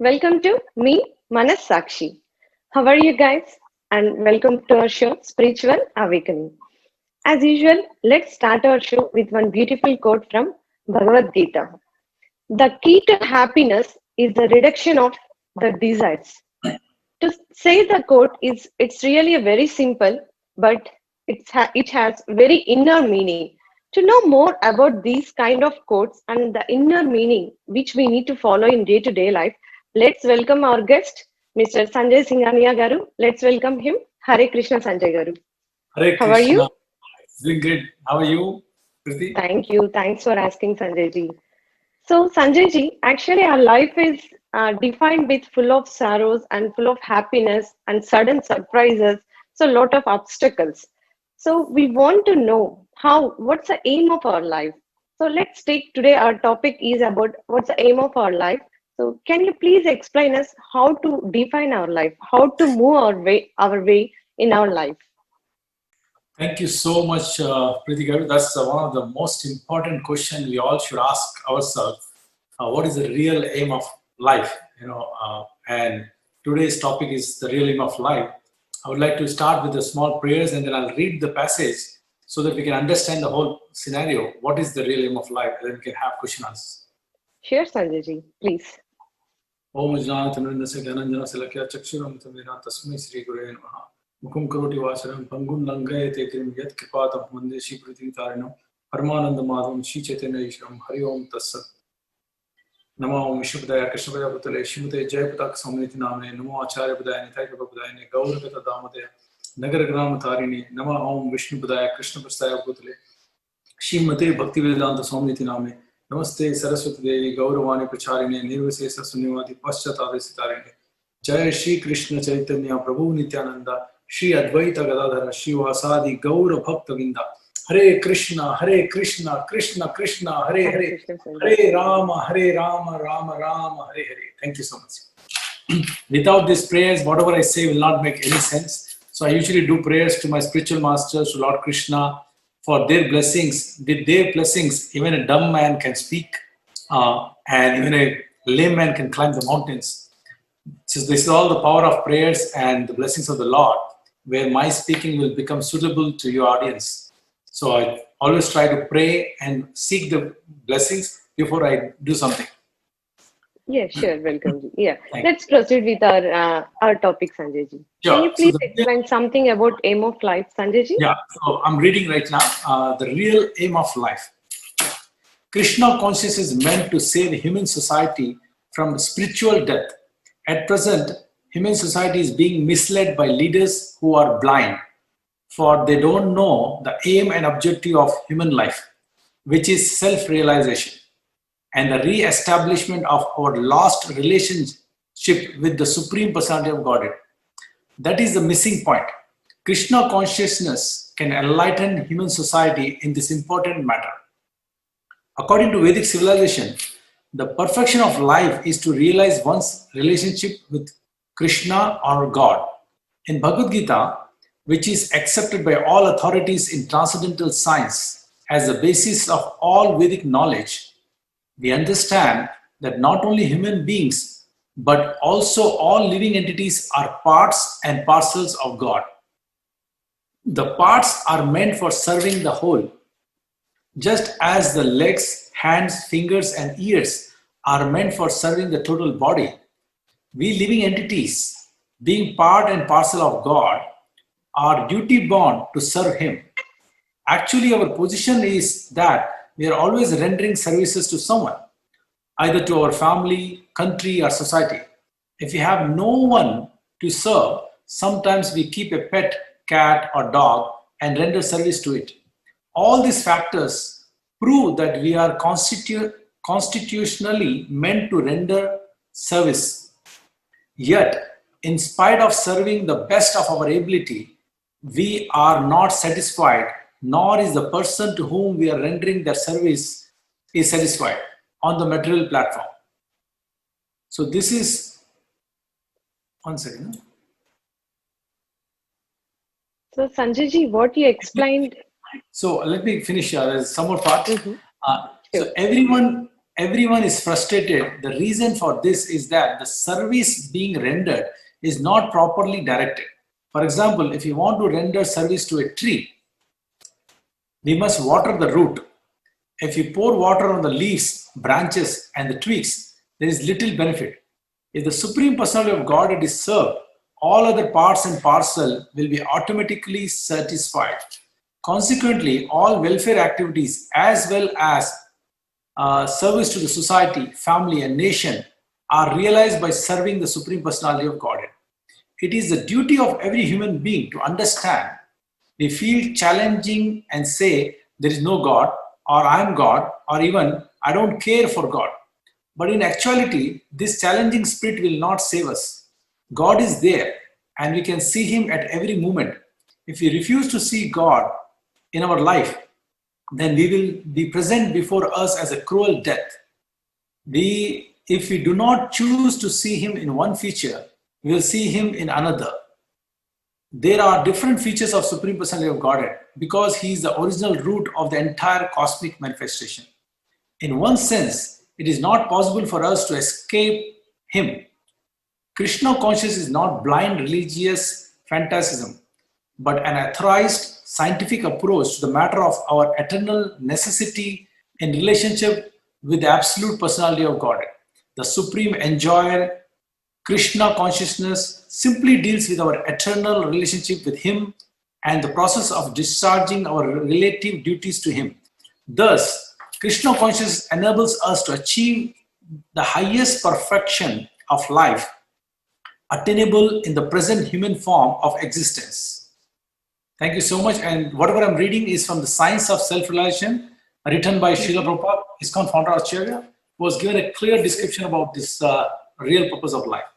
Welcome to me, Manas Sakshi. How are you guys? And welcome to our show, Spiritual Awakening. As usual, let's start our show with one beautiful quote from Bhagavad Gita. The key to happiness is the reduction of the desires. To say the quote is it's really a very simple, but it has very inner meaning. To know more about these kind of quotes and the inner meaning which we need to follow in day-to-day life, let's welcome our guest, Mr. Sanjay Singhania Garu. Let's welcome him. Hare Krishna Sanjay Garu. Hare How are Krishna. you? Doing great. How are you, Priti? Thank you. Thanks for asking, Sanjay ji. So, Sanjay ji, actually, our life is defined with full of sorrows and full of happiness and sudden surprises. So, a lot of obstacles. So, we want to know what's the aim of our life? So, let's take today our topic is about what's the aim of our life. So, can you please explain us how to define our life, how to move our way in our life? Thank you so much, Priti Garu. That's one of the most important questions we all should ask ourselves. What is the real aim of life? And today's topic is the real aim of life. I would like to start with the small prayers, and then I'll read the passage so that we can understand the whole scenario. What is the real aim of life? And then we can have question answers. Sure, Sanjay ji, please. ओम ज्ञानतिमिरन्दस्य ज्ञानञ्जनशलाकया चक्षुरुन्मिलितं तस्मै श्रीगुरवे नमः मुखं करोति वाचालं पङ्गुं लङ्घयते गिरिं यत्कृपातमहं वन्दे श्रीप्रीतिकारिणं परमानन्दमाधवं श्रीचैतन्यईश्वरं हरि ओम तत्सत् नमो ओम विष्णुपदाय कृष्णपदाय पुतले श्रीमते जयपताक समेति नामने नमो आचार्यपदाय नितायकपदाय गौरगत दामोदय नगरग्रामतारिणे नमो ओम विष्णुपदाय कृष्णपदाय पुतले श्रीमते भक्तिवेदांत स्वामी नामे नमस्ते सरस्वती देवी गौरवाणी प्रचारिणे निर्विशेष शून्यवादी पश्चातारिणे जय श्री कृष्ण चैतन्य प्रभु नित्यानंद श्री अद्वैत गदाधर श्रीवासादि गौर भक्त विंदा हरे कृष्ण कृष्ण कृष्ण हरे Hare Hare Krishna, Sanjay. Hare Ram Ram Ram Hare Hare. Thank you so much. Without these prayers, whatever I say will not make any sense. So I usually do prayers to my spiritual masters, to Lord Krishna, for their blessings. With their blessings, even a dumb man can speak, and even a lame man can climb the mountains. So this is all the power of prayers and the blessings of the Lord, where my speaking will become suitable to your audience. So I always try to pray and seek the blessings before I do something. Yeah, sure. Welcome. Ji. Yeah, Thank let's proceed with our topic, Sanjay ji. you. Can Sure. you please explain something about aim of life, Sanjay ji? Yeah, so I'm reading right now the real aim of life. Krishna consciousness is meant to save human society from spiritual death. At present, human society is being misled by leaders who are blind, for they don't know the aim and objective of human life, which is self-realization and the re-establishment of our lost relationship with the Supreme Personality of Godhead. That is the missing point. Krishna consciousness can enlighten human society in this important matter. According to Vedic civilization, the perfection of life is to realize one's relationship with Krishna or God. In Bhagavad Gita, which is accepted by all authorities in transcendental science as the basis of all Vedic knowledge, we understand that not only human beings, but also all living entities are parts and parcels of God. The parts are meant for serving the whole. Just as the legs, hands, fingers, and ears are meant for serving the total body, we living entities, being part and parcel of God, are duty bound to serve Him. Actually, our position is that we are always rendering services to someone, either to our family, country, or society. If we have no one to serve, sometimes we keep a pet cat or dog and render service to it. All these factors prove that we are constitutionally meant to render service. Yet, in spite of serving the best of our ability, we are not satisfied, nor is the person to whom we are rendering that service is satisfied on the material platform. So this is, one second. So, Sanjay ji, what you explained. So let me finish. There's some more part. Mm-hmm. So Sure. everyone is frustrated. The reason for this is that the service being rendered is not properly directed. For example, if you want to render service to a tree, we must water the root. If you pour water on the leaves, branches, and the twigs, there is little benefit. If the Supreme Personality of Godhead is served, all other parts and parcel will be automatically satisfied. Consequently, all welfare activities as well as service to the society, family, and nation are realized by serving the Supreme Personality of Godhead. It is the duty of every human being to understand. We feel challenging and say, there is no God, or I am God, or even I don't care for God. But in actuality, this challenging spirit will not save us. God is there, and we can see Him at every moment. If we refuse to see God in our life, then we will be present before us as a cruel death. If we do not choose to see Him in one feature, we will see Him in another. There are different features of Supreme Personality of Godhead because He is the original root of the entire cosmic manifestation. In one sense, it is not possible for us to escape Him. Krishna consciousness is not blind religious fantasism, but an authorized scientific approach to the matter of our eternal necessity in relationship with the absolute personality of Godhead. The supreme enjoyer, Krishna consciousness, simply deals with our eternal relationship with Him and the process of discharging our relative duties to Him. Thus, Krishna consciousness enables us to achieve the highest perfection of life attainable in the present human form of existence. Thank you so much. And whatever I'm reading is from the Science of Self-Realization, written by Srila Prabhupada, ISKCON founder Acharya, who was given a clear description about this real purpose of life.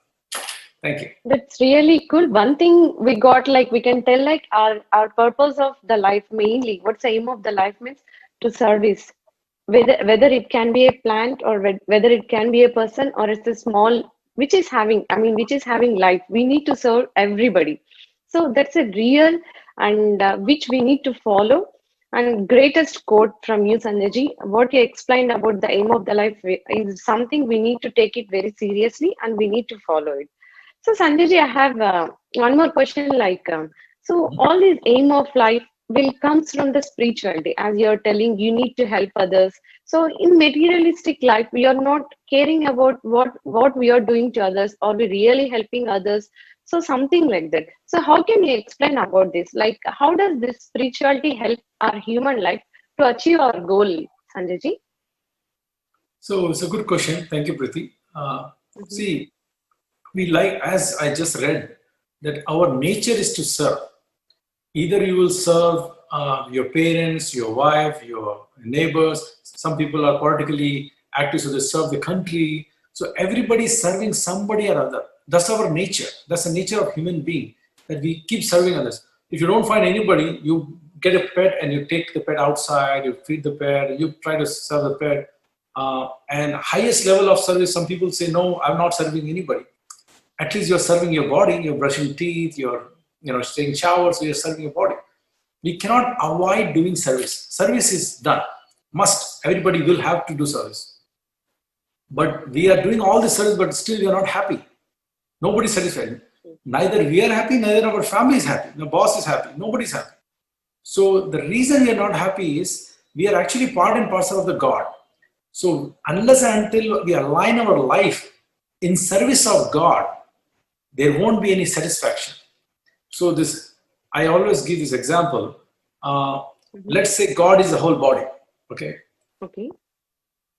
Thank you. That's really cool. One thing we got, like we can tell, like our purpose of the life mainly. What's the aim of the life means to service. Whether it can be a plant or whether it can be a person or it's a small which is having, I mean, which is having life. We need to serve everybody. So that's a real and which we need to follow. And greatest quote from you, Sanjay, what you explained about the aim of the life is something we need to take it very seriously and we need to follow it. So, Sanjay, I have one more question. So all this aim of life will comes from the spirituality, as you're telling. You need to help others. So, in materialistic life, we are not caring about what we are doing to others. Are we really helping others? So, something like that. So, how can you explain about this? Like, how does this spirituality help our human life to achieve our goal, Sanjay? So it's a good question. Thank you, Priti. Mm-hmm. See, we like, as I just read, that our nature is to serve. Either you will serve your parents, your wife, your neighbors. Some people are politically active, so they serve the country. So everybody is serving somebody or other. That's our nature. That's the nature of human being, that we keep serving others. If you don't find anybody, you get a pet and you take the pet outside, you feed the pet, you try to serve the pet. And highest level of service, some people say, no, I'm not serving anybody. At least you're serving your body, you're brushing teeth, you're taking showers, so you're serving your body. We cannot avoid doing service. Service is done. Must. Everybody will have to do service. But we are doing all the service, but still we are not happy. Nobody is satisfied. Neither we are happy, neither our family is happy. The boss is happy. Nobody's happy. So the reason we are not happy is we are actually part and parcel of the God. So unless and until we align our life in service of God, there won't be any satisfaction. So this, I always give this example. Let's say God is the whole body, okay? Okay.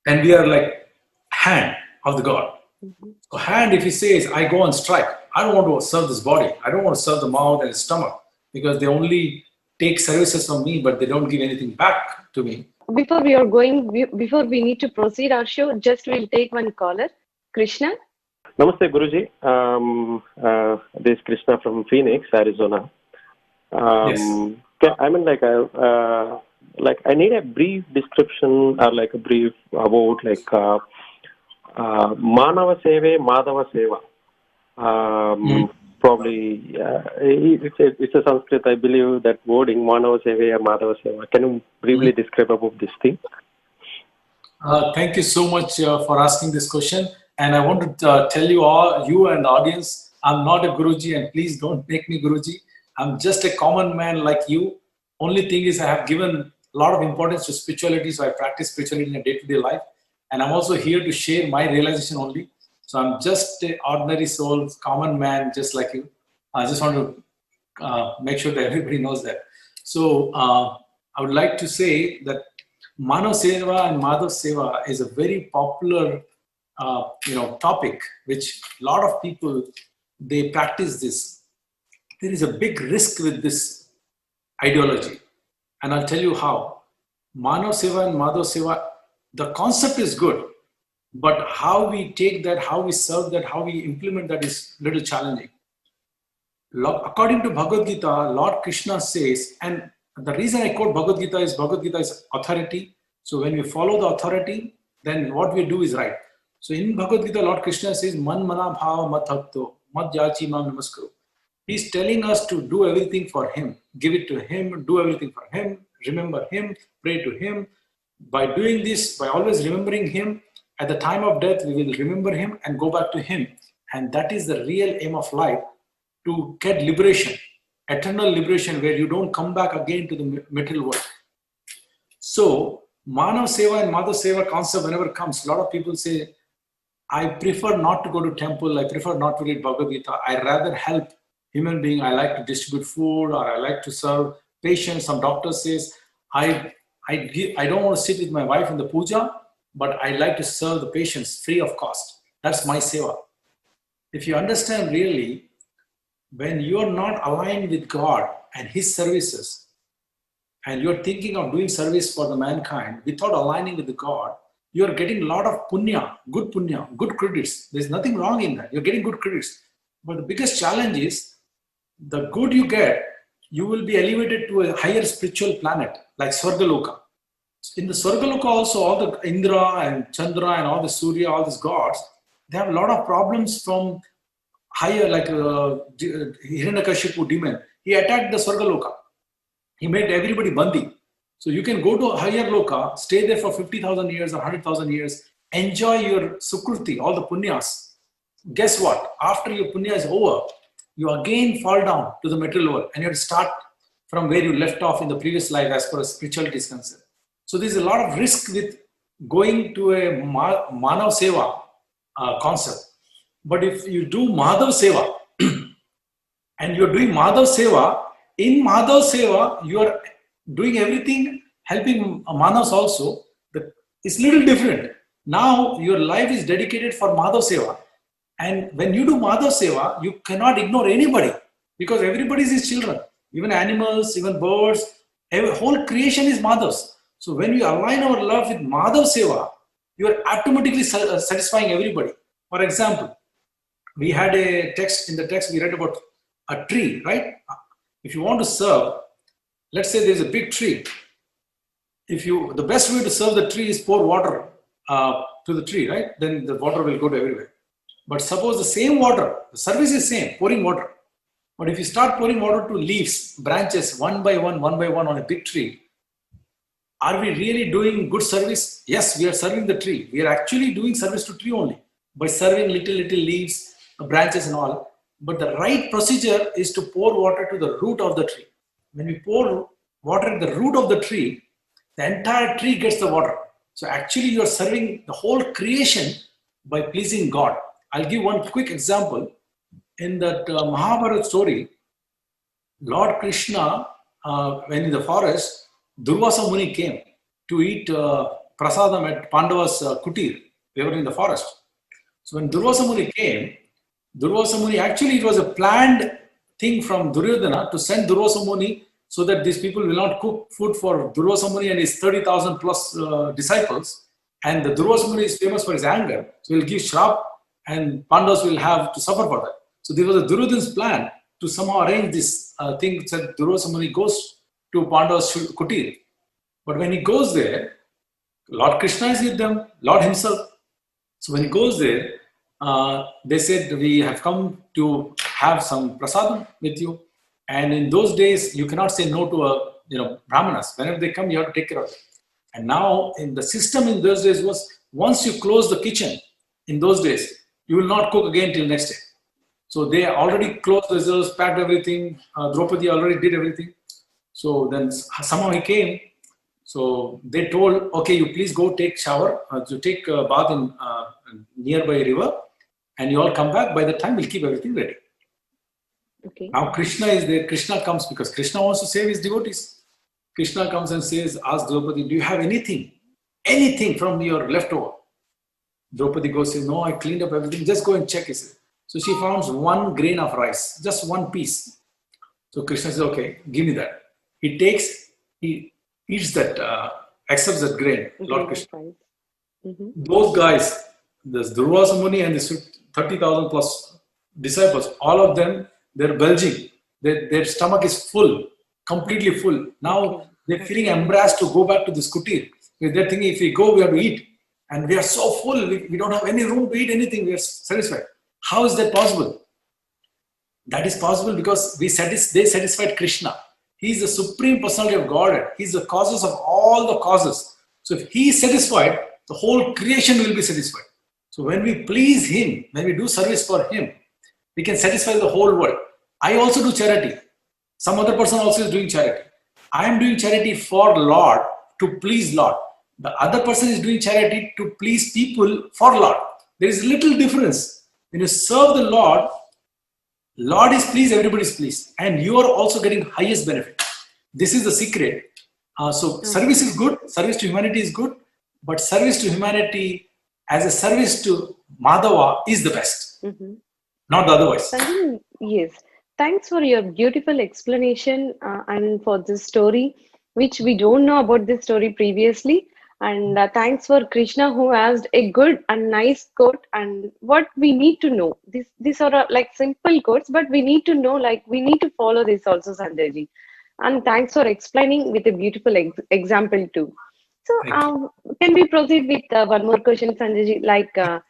And we are like hand of the God. So hand, if he says, I go on strike, I don't want to serve this body. I don't want to serve the mouth and the stomach because they only take services from me, but they don't give anything back to me. Before we need to proceed our show, just we'll take one caller. Krishna. Namaste, Guruji. This is Krishna from Phoenix, Arizona. Yes. I mean, I need a brief description or like a brief about Manava Seva, Madhava Seva. Probably it's a Sanskrit, I believe, that wording Manava Seva or Madhava Seva. Can you briefly describe about this thing? Thank you so much for asking this question. And I want to tell you all, you and the audience, I'm not a Guruji, and please don't make me Guruji. I'm just a common man like you. Only thing is, I have given a lot of importance to spirituality, so I practice spirituality in a day-to-day life. And I'm also here to share my realization only. So I'm just an ordinary soul, common man, just like you. I just want to make sure that everybody knows that. So I would like to say that Mano Seva and Madhav Seva is a very popular, topic which a lot of people they practice this. There is a big risk with this ideology, and I'll tell you how. Mano Seva and Madhav Seva, the concept is good, but how we take that, how we serve that, how we implement that is little challenging. According to Bhagavad Gita, Lord Krishna says, and the reason I quote Bhagavad Gita is authority. So when we follow the authority, then what we do is right. So in Bhagavad Gita, Lord Krishna says, Man mana bhava mat bhakto, mat jachi mam namaskaro. He's telling us to do everything for him, give it to him, do everything for him, remember him, pray to him. By doing this, by always remembering him, at the time of death, we will remember him and go back to him. And that is the real aim of life, to get liberation, eternal liberation, where you don't come back again to the material world. So, Manav Seva and Madhav Seva concept, whenever it comes, a lot of people say, I prefer not to go to temple, I prefer not to read Bhagavad Gita, I rather help human being, I like to distribute food, or I like to serve patients. Some doctor says, I don't want to sit with my wife in the puja, but I like to serve the patients free of cost. That's my seva. If you understand really, when you're not aligned with God and His services, and you're thinking of doing service for the mankind without aligning with the God, you're getting a lot of punya, good credits. There's nothing wrong in that. You're getting good credits. But the biggest challenge is the good you get, you will be elevated to a higher spiritual planet like Swargaloka. In the Swargaloka also, all the Indra and Chandra and all the Surya, all these gods, they have a lot of problems from higher, like Hiranyakashipu demon. He attacked the Swargaloka. He made everybody bandi. So you can go to a higher loka, stay there for 50,000 years or 100,000 years, enjoy your sukruti, all the punyas. Guess what? After your punya is over, you again fall down to the material world and you have to start from where you left off in the previous life as far as spirituality is concerned. So there's a lot of risk with going to a Manav Seva concept. But if you do Madhav Seva and you're doing Madhav Seva, in Madhav Seva, you are doing everything, helping Manavs also. It's a little different. Now your life is dedicated for Madhav Seva. And when you do Madhav Seva, you cannot ignore anybody because everybody is his children. Even animals, even birds, whole creation is Madhav's. So when we align our love with Madhav Seva, you are automatically satisfying everybody. For example, we had a text, in the text we read about a tree, right? If you want to serve, let's say there's a big tree. The best way to serve the tree is pour water to the tree, right? Then the water will go to everywhere. But suppose the same water, the service is same, pouring water. But if you start pouring water to leaves, branches, one by one on a big tree, are we really doing good service? Yes, we are serving the tree. We are actually doing service to tree only by serving little leaves, branches and all. But the right procedure is to pour water to the root of the tree. When we pour water at the root of the tree, the entire tree gets the water. So actually you are serving the whole creation by pleasing God. I'll give one quick example. In that Mahabharata story, Lord Krishna, when in the forest, Durvasa Muni came to eat prasadam at Pandava's kutir. They were in the forest. So when Durvasa Muni came, Durvasa Muni, actually it was a planned thing from Duryodhana to send Durvasa Muni so that these people will not cook food for Durvasa Muni and his 30,000 plus disciples. And the Durvasa Muni is famous for his anger. So he'll give shrap and Pandavas will have to suffer for that. So there was a Duryodhana's plan to somehow arrange this thing that Durvasa Muni goes to Pandava's kutir. But when he goes there, Lord Krishna is with them, Lord himself. So when he goes there, they said, we have come to have some prasadam with you. And in those days, you cannot say no to brahmanas. Whenever they come, you have to take care of them. And now in the system in those days was, once you close the kitchen in those days, you will not cook again till next day. So they already closed the reserves, packed everything. Draupadi already did everything. So then somehow he came. So they told, okay, you please go take shower, to take a bath in nearby river, and you all come back. By the time we'll keep everything ready. Okay. Now Krishna is there. Krishna comes because Krishna wants to save his devotees. Krishna comes and says, ask Draupadi, do you have anything from your leftover? Draupadi goes, says, no, I cleaned up everything. Just go and check. He says. So she found one grain of rice, just one piece. So Krishna says, okay, give me that. He eats that, accepts that grain, Lord Krishna. Mm-hmm. Those guys, this Durvasa Muni and the 30,000 plus disciples, all of them, they're belching. Their stomach is full, completely full. Now they're feeling embarrassed to go back to the kutir. They're thinking, if we go, we have to eat. And we are so full, we don't have any room to eat anything. We are satisfied. How is that possible? That is possible because they satisfied Krishna. He is the supreme personality of Godhead. He is the causes of all the causes. So if he is satisfied, the whole creation will be satisfied. So when we please him, when we do service for him, we can satisfy the whole world. I also do charity. Some other person also is doing charity. I am doing charity for Lord, to please Lord. The other person is doing charity to please people for Lord. There is little difference. When you serve the Lord, Lord is pleased, everybody is pleased. And you are also getting highest benefit. This is the secret. Service is good, service to humanity is good, but service to humanity as a service to Madhava is the best. Mm-hmm. Not the otherwise. Sanjay, yes. Thanks for your beautiful explanation and for this story, which we don't know about this story previously. And thanks for Krishna who asked a good and nice quote and what we need to know. These are like simple quotes, but we need to know, like we need to follow this also, Sanjayji. And thanks for explaining with a beautiful example too. So can we proceed with one more question, Sanjayji?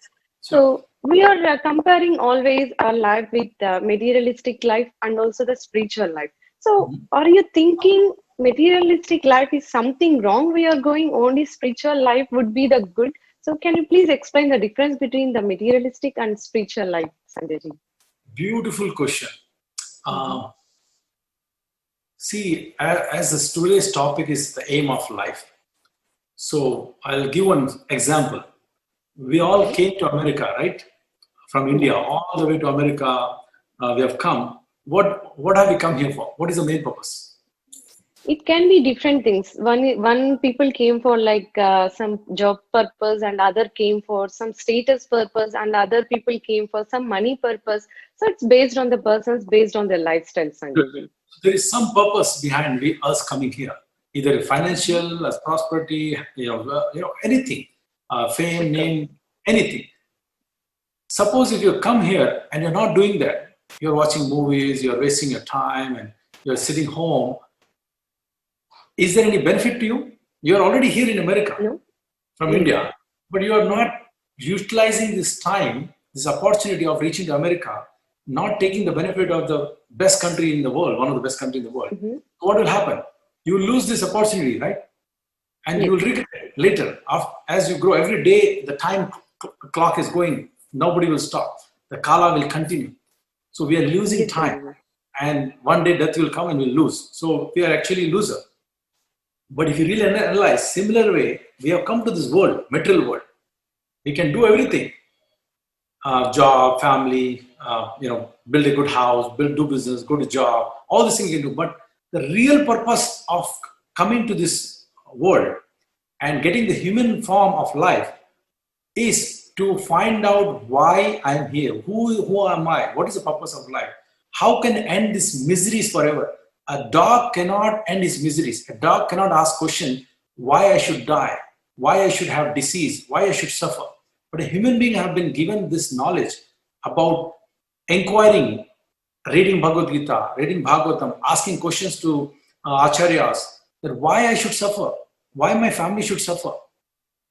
So we are comparing always our life with materialistic life and also the spiritual life. So are you thinking materialistic life is something wrong? We are going only spiritual life would be the good. So can you please explain the difference between the materialistic and spiritual life, Sanjayji? Beautiful question. See, as the today's topic is the aim of life. So I'll give one example. We all came to America, right? From India, all the way to America, we have come. What have we come here for? What is the main purpose? It can be different things. One people came for like some job purpose, and other came for some status purpose, and other people came for some money purpose. So it's based on the persons, based on their lifestyle, Sanjay. There is some purpose behind us coming here, either financial, as prosperity, anything, fame, name, anything. Suppose if you come here and you're not doing that, you're watching movies, you're wasting your time, and you're sitting home. Is there any benefit to you? You're already here in America from India, but you are not utilizing this time, this opportunity of reaching to America, not taking the benefit of the best country in the world, one of the best countries in the world. What will happen? You will lose this opportunity, right? And you will regret it later. As you grow, every day the time clock is going, nobody will stop. The Kala will continue. So we are losing time. And one day death will come and we'll lose. So we are actually loser. But if you really analyze, similar way, we have come to this world, material world. We can do everything. Job, family, build a good house, do business, go to job, all these things you can do. But the real purpose of coming to this world and getting the human form of life is to find out why I am here. Who am I? What is the purpose of life? How can I end these miseries forever? A dog cannot end his miseries. A dog cannot ask question why I should die, why I should have disease, why I should suffer. But a human being have been given this knowledge about inquiring, reading Bhagavad Gita, reading Bhagavatam, asking questions to acharyas, that why I should suffer, why my family should suffer,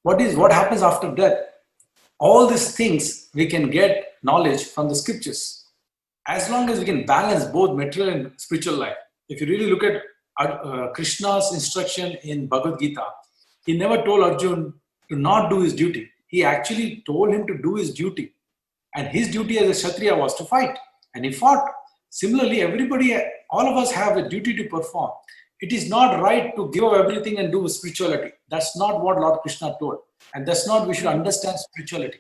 what happens after death. All these things we can get knowledge from the scriptures. As long as we can balance both material and spiritual life. If you really look at Krishna's instruction in Bhagavad Gita, He never told Arjun to not do his duty. He actually told him to do his duty. And his duty as a Kshatriya was to fight. And he fought. Similarly, everybody, all of us have a duty to perform. It is not right to give up everything and do spirituality. That's not what Lord Krishna told. And that's not we should understand spirituality.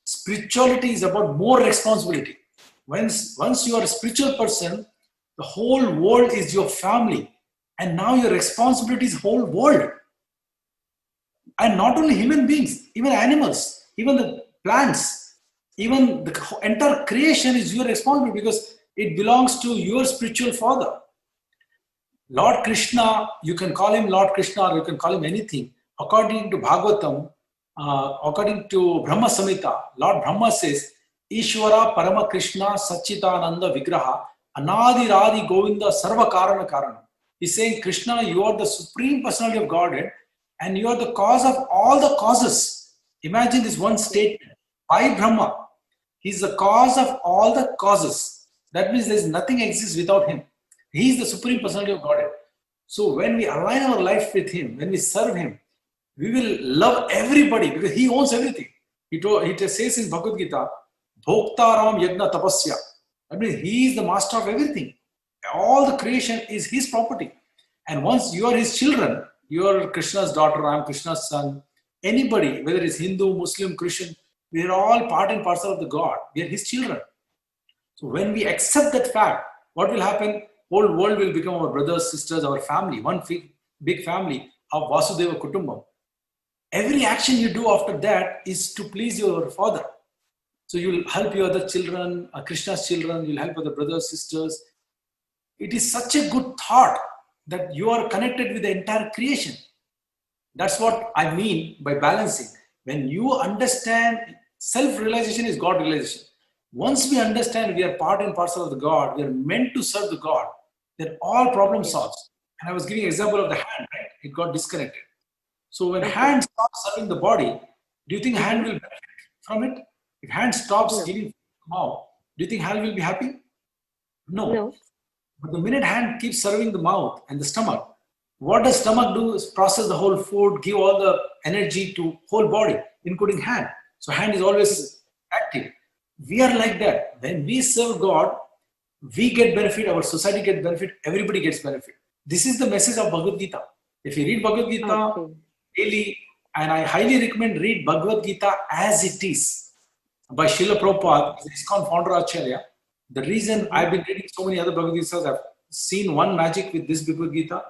Spirituality is about more responsibility. Once you are a spiritual person, the whole world is your family. And now your responsibility is whole world. And not only human beings, even animals, even the plants, even the entire creation is your responsibility because it belongs to your spiritual father. Lord Krishna, you can call him Lord Krishna or you can call him anything. According to Bhagavatam, according to Brahma Samhita, Lord Brahma says, Ishvara Parama Krishna Satchitananda Vigraha Anadi Radi Govinda Sarva Karana Karana. He's saying, Krishna, you are the supreme personality of Godhead and you are the cause of all the causes. Imagine this one statement by Brahma. He's the cause of all the causes. That means there's nothing exists without him. He is the supreme personality of Godhead. So when we align our life with him, when we serve him, we will love everybody because he owns everything. He says in Bhagavad Gita, Bhoktaram Yagna Tapasya. I mean, he is the master of everything. All the creation is his property. And once you are his children, you are Krishna's daughter, I am Krishna's son. Anybody, whether it's Hindu, Muslim, Christian, we are all part and parcel of the God. We are his children. So when we accept that fact, what will happen? Whole world will become our brothers, sisters, our family, one big family of Vasudeva Kutumbam. Every action you do after that is to please your father. So you will help your other children, Krishna's children, you will help other brothers, sisters. It is such a good thought that you are connected with the entire creation. That's what I mean by balancing. When you understand, self-realization is God realization. Once we understand we are part and parcel of the God, we are meant to serve the God, then all problems solved. And I was giving an example of the hand, right? It got disconnected. So when hand stops serving the body, do you think hand will benefit from it? If hand stops giving mouth, do you think hand will be happy? No. But the minute hand keeps serving the mouth and the stomach, what does stomach do is process the whole food, give all the energy to whole body, including hand. So hand is always active. We are like that. When we serve God, we get benefit, our society gets benefit, everybody gets benefit. This is the message of Bhagavad Gita. If you read Bhagavad Gita daily, and I highly recommend read Bhagavad Gita as it is by Srila Prabhupada, the ISKCON founder Acharya. The reason I've been reading so many other Bhagavad Gitas, I've seen one magic with this Bhagavad Gita.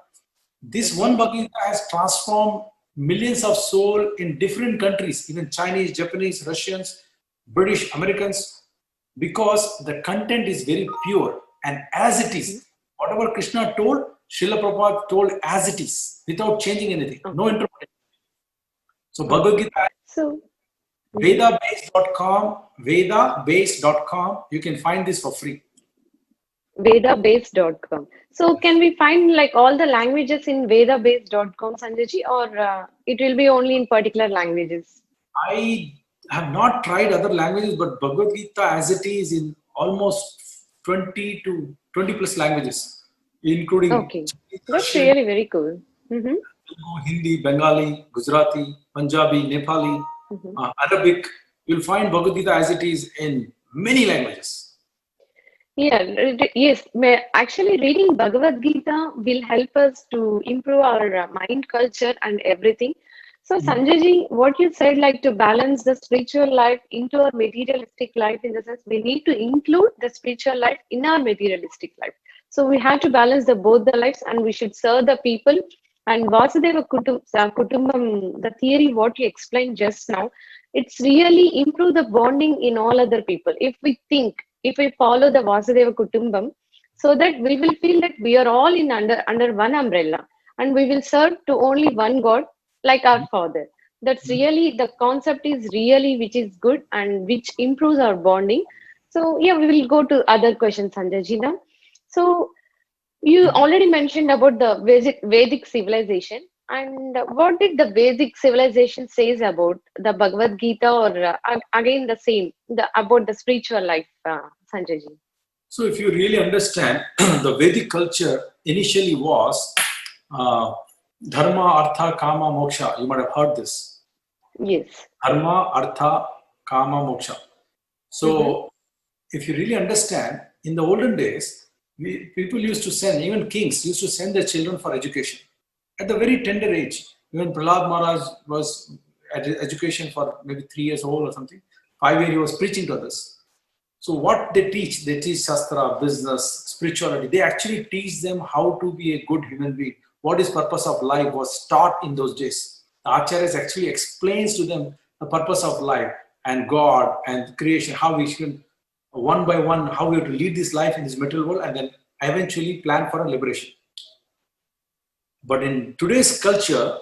This one Bhagavad Gita has transformed millions of souls in different countries, even Chinese, Japanese, Russians, British, Americans, because the content is very pure and as it is. Whatever Krishna told, Srila Prabhupada told as it is, without changing anything, no interpretation. So Bhagavad Gita, vedabase.com, you can find this for free. Vedabase.com. So can we find like all the languages in vedabase.com, Sanjayji, or it will be only in particular languages? I have not tried other languages, but Bhagavad Gita as it is in almost 20 to 20 plus languages, including Chinese, that's really very cool. Telugu, Hindi, Bengali, Gujarati, Punjabi, Nepali, Arabic. You'll find Bhagavad Gita as it is in many languages. Yes. Actually, reading Bhagavad Gita will help us to improve our mind culture and everything. So, Sanjayji, what you said, like to balance the spiritual life into our materialistic life, in the sense we need to include the spiritual life in our materialistic life. So, we have to balance both the lives, and we should serve the people. And Vasudeva Kutumbam, the theory what you explained just now, it's really improve the bonding in all other people. If we follow the Vasudeva Kutumbam, so that we will feel that we are all in under one umbrella, and we will serve to only one God, like our Father. That's really the concept is really which is good and which improves our bonding. So we will go to other questions, Sanjayji now. So you already mentioned about the Vedic civilization. And what did the Vedic civilization says about the Bhagavad Gita, or again the same, about the spiritual life, Sanjayji? So if you really understand, the Vedic culture initially was Dharma, Artha, Kama, Moksha. You might have heard this. Yes. Dharma, Artha, Kama, Moksha. Mm-hmm. So, if you really understand, in the olden days, people used to send, even kings used to send their children for education at the very tender age. Even Prahlad Maharaj was at education for maybe 3 years old or something. 5 years he was preaching to others. So what they teach Shastra, business, spirituality. They actually teach them how to be a good human being. What is purpose of life was taught in those days. The Acharyas actually explains to them the purpose of life and God and creation, how we should, one by one, how we have to lead this life in this material world and then eventually plan for a liberation. But in today's culture,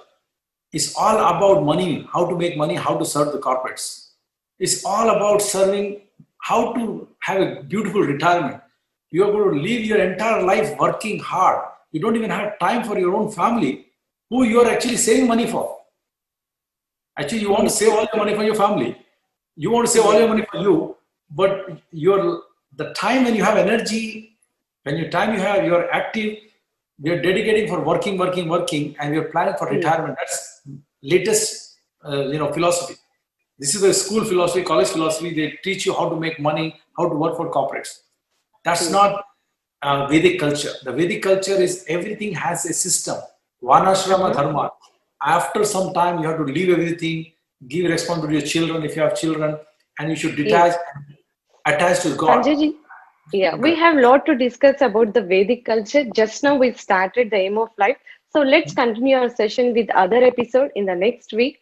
it's all about money, how to make money, how to serve the corporates. It's all about serving, how to have a beautiful retirement. You are going to live your entire life working hard. You don't even have time for your own family, who you are actually saving money for. Actually, you want to Yes. save all your money for your family. You want to save all Yes. your money for you, but the time when you have energy, when your time you have, you're active, you're dedicating for working, and you're planning for Yes. retirement. That's latest, philosophy. This is the school philosophy, college philosophy. They teach you how to make money, how to work for corporates. That's Yes. not Vedic culture. The Vedic culture is everything has a system. Varnashrama Uh-huh. dharma. After some time, you have to leave everything, give responsibility to your children if you have children, and you should detach Yes. and attach to God. Sanjay ji, yeah, we Okay. have a lot to discuss about the Vedic culture. Just now we started the aim of life. So let's continue our session with other episode in the next week.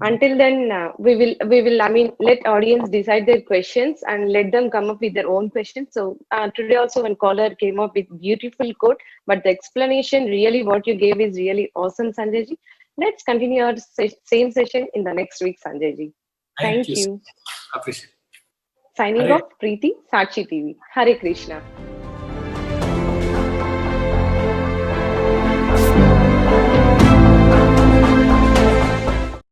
Until then, we will, I mean, let audience decide their questions and let them come up with their own questions. So today also one caller came up with beautiful quote, but the explanation really what you gave is really awesome, Sanjay ji. Let's continue our same session in the next week, Sanjay ji. Thank you. Thank Sir. you. Appreciate it. Signing Hare off, Preeti, Sakshi TV. Hare Krishna.